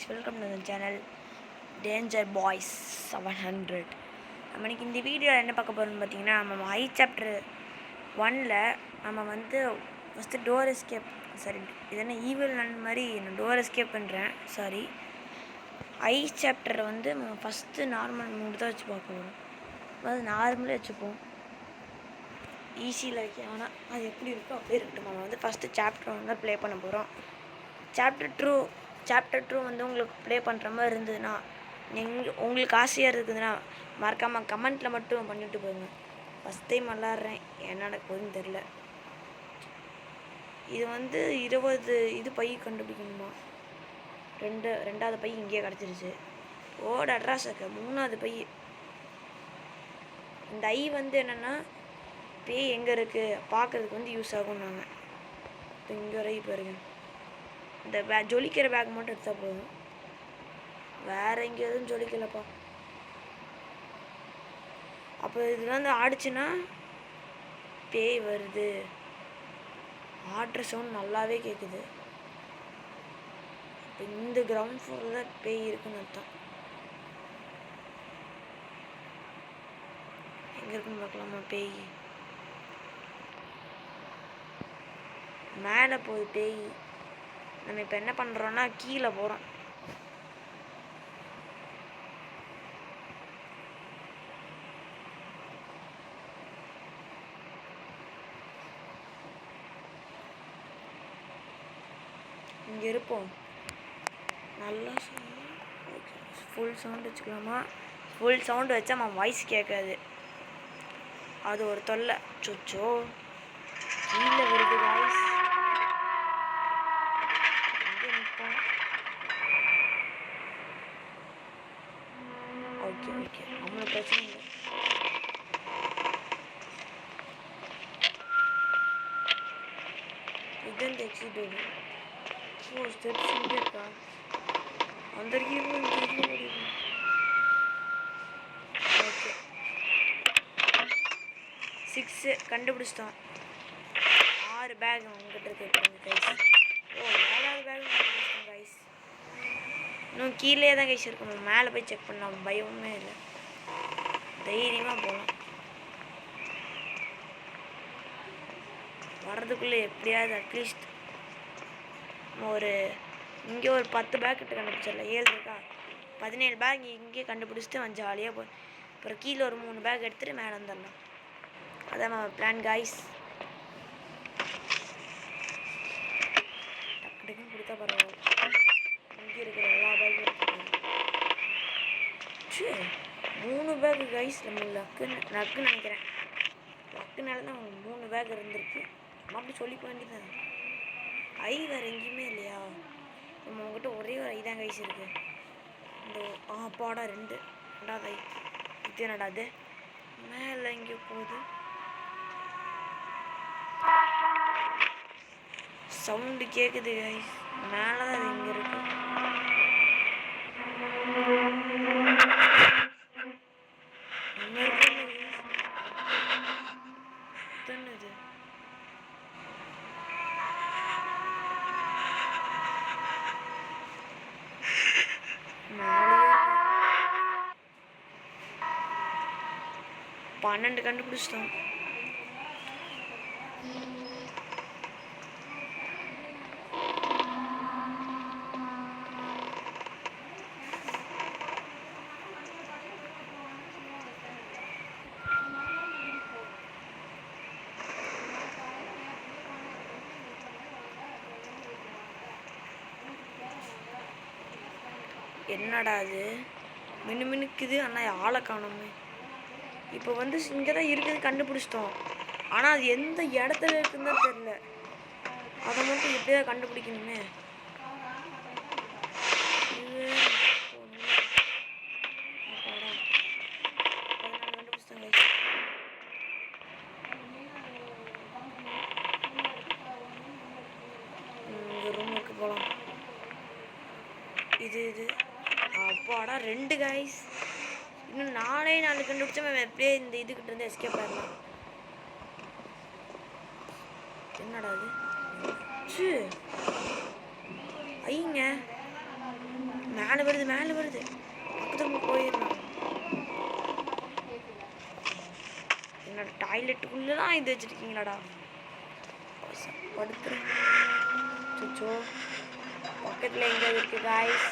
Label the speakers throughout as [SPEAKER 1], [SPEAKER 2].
[SPEAKER 1] Welcome to the channel danger boys 700. நம்ம இன்னைக்கு இந்த வீடியோ என்ன பார்க்க போகிறோம்னு பார்த்தீங்கன்னா, நம்ம ஐ சாப்டர் 1ல் நம்ம வந்து ஃபஸ்ட்டு டோர் எஸ்கேப் இது என்ன ஈவில் நன் மாதிரி நான் டோர் எஸ்கேப் பண்ணுறேன். ஐ சாப்டர் வந்து நம்ம ஃபஸ்ட்டு நார்மல் மூடு தான் வச்சு பார்க்க போகிறோம். அதாவது நார்மலே வச்சுப்போம், ஈஸியில் வைக்க. ஆனால் அது எப்படி இருக்கோ அப்படியே இருக்கட்டும். நம்ம வந்து ஃபஸ்ட்டு சாப்டர் 1 ப்ளே பண்ண போகிறோம். சாப்டர் 2 வந்து உங்களுக்கு ப்ளே பண்ணுற மாதிரி இருந்ததுன்னா, உங்களுக்கு ஆசையாக இருக்குதுன்னா மறக்காமல் கமெண்ட்டில் மட்டும் பண்ணிவிட்டு போங்க. ஃபஸ்ட் டைம் விளாட்றேன், என்ன நடக்குதுன்னு தெரில. இது வந்து 20 இது பை கண்டுபிடிக்கணுமா? ரெண்டாவது பை இங்கேயே கிடச்சிருச்சு. ஓட அட்ராஸாக்க 3வது பை. இந்த ஐ வந்து என்னென்னா, பேய் எங்கே இருக்குது பார்க்குறதுக்கு வந்து யூஸ் ஆகும்னாங்க. இங்கே வரை பாருங்க, இந்த ஜொலிக்கிற பேக் மட்டும் எடுத்தால் போதும், வேறு எங்கேயும் ஜொலிக்கலப்பா. அப்போ இதில் வந்து ஆடிச்சுன்னா பேய் வருது, ஆடுற சவுண்ட் நல்லாவே கேட்குது. இப்போ இந்த கிரவுண்ட் ஃப்ளோரில் தான் பேய் இருக்குன்னு அர்த்தம். எங்கே இருக்குன்னு பார்க்கலாமா? பேய் மேலே போகுது பேய். நம்ம இப்போ என்ன பண்ணுறோன்னா கீழே போகிறோம். இங்கே இருப்போம். நல்லா ஃபுல் சவுண்ட் வச்சுக்கலாமா? ஃபுல் சவுண்டு வச்சா நம்ம வாய்ஸ் கேட்காது, அது ஒரு தொல்லை. சொச்சோ கீழே வருது வாய்ஸ். ஓகே நம்மளுக்கு பிரச்சனை இல்லை. இதுதான் இந்த எக்ஸிட் டோர். ஓ, ஸ்டெப்ஸ் இங்கே இருக்கா? அந்த ஓகே 6 கண்டுபிடிச்சிட்டோம். 6 பேக் அவங்ககிட்ட இருக்கு கைஸ். ஓ, 7வது பேக் கண்டுபிடிச்சிட்டோம் கைஸ். இன்னும் கீழே தான் கைஸ் இருக்கணும், மேலே போய் செக் பண்ணலாம், பயமே இல்லை, தைரியமாக போகலாம். வர்றதுக்குள்ளே எப்படியாவது அட்லீஸ்ட் இங்கே ஒரு 10 பேக் கிட்ட கண்டுபிடிச்சிடல. 7 இருக்கா, 17 பேக் இங்கே கண்டுபிடிச்சிட்டு வந்து ஜாலியாக போய் அப்புறம் கீழே ஒரு 3 பேக் எடுத்துகிட்டு மேலே வந்துடலாம். அதான் நம்ம பிளான் கைஸ். டக்குன்னு கொடுத்தா பரவாயில்ல. இங்கே இருக்கிற எல்லா பேக்கும் எடுத்துக்கலாம். 3 பேக் கைஸ். நம்ம லக்குன்னு நினைக்கிறேன். லக்குனால தான் 3 பேக் இருந்திருக்கு. நம்ம அப்படி சொல்லிக்க வேண்டியதான். ஐ வேறு எங்கேயுமே இல்லையா? நம்ம உங்ககிட்ட ஒரே ஒரு ஐ தான் கைஸ் இருக்குது. இந்த பாடா 2வது ஐ. இது என்னடா அது? மேலே இங்கே போகுது, சவுண்டு கேட்குது கைஸ். மேலே தான் அது இங்கே இருக்கு. பன்னெண்டு கண்டுபிடிச்சிட்டோம். என்னடா அது மினுக்குது, ஆனால் ஆளை காணோமே. இப்போ வந்து இங்கே தான் இருக்குது, கண்டுபிடிச்சிட்டோம். ஆனால் அது எந்த இடத்துல இருக்குன்னு தான் தெரில. அதை மட்டும் எப்படியா கண்டுபிடிக்கணுமே. ரூமுக்கு போகலாம். இது அப்பாடா 2 கைஸ். இன்னும் 4 கண்டுபிடிச்சா நம்ம எப்படியே இந்த இதுக்கிட்ட இருந்து எஸ்கேப் ஆகிடலாம். என்னடா அது? ஐங்க மேலே வருது பக்கத்துல போயிடலாம். என்னோட டாய்லெட்டுக்குள்ளே தான் இது வச்சுருக்கீங்களாடா. படுத்துறேன். சுச்சோ பக்கத்தில் எங்கேயாவது இருக்குது காய்ஸ்.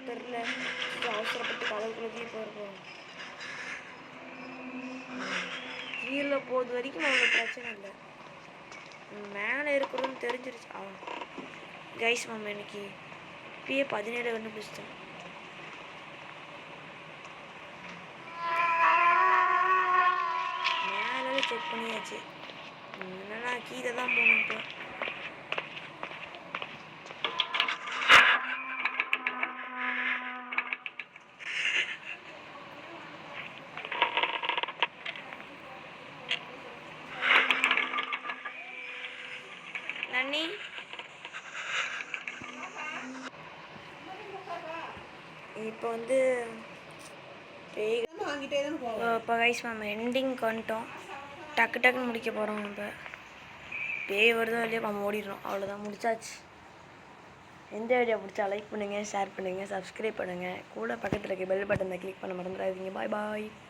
[SPEAKER 1] தெரியல. அவசரப்பட்டு கலவுக்குள்ளே போயிருக்கோம். கீழே போது வரைக்கும் அவ்வளோ பிரச்சனை இல்லை. மேலே இருக்கிறோன்னு தெரிஞ்சிருச்சு. கைஸ் மாமா இன்னைக்கு இப்பயே 17 கண்டுபிடிச்சிட்டேன். மேலே செக் பண்ணியாச்சு. என்னன்னா கீழே தான் போகணும். இப்போ நன்னி இப்போ வந்து இப்போ கைஸ் நம்ம எண்டிங்க்கு வந்துட்டோம். டக்குன்னு முடிக்க போகிறோம். நம்ம பேய் வருதோ இல்லையோ நம்ம ஓடிடுறோம். அவ்வளோதான், முடிச்சாச்சு. எந்த வீடியோ பிடிச்சா லைக் பண்ணுங்கள், ஷேர் பண்ணுங்கள், சப்ஸ்கிரைப் பண்ணுங்கள். கூட பக்கத்தில் இருக்க பெல் பட்டனை கிளிக் பண்ண மறந்துடாதீங்க. பாய்.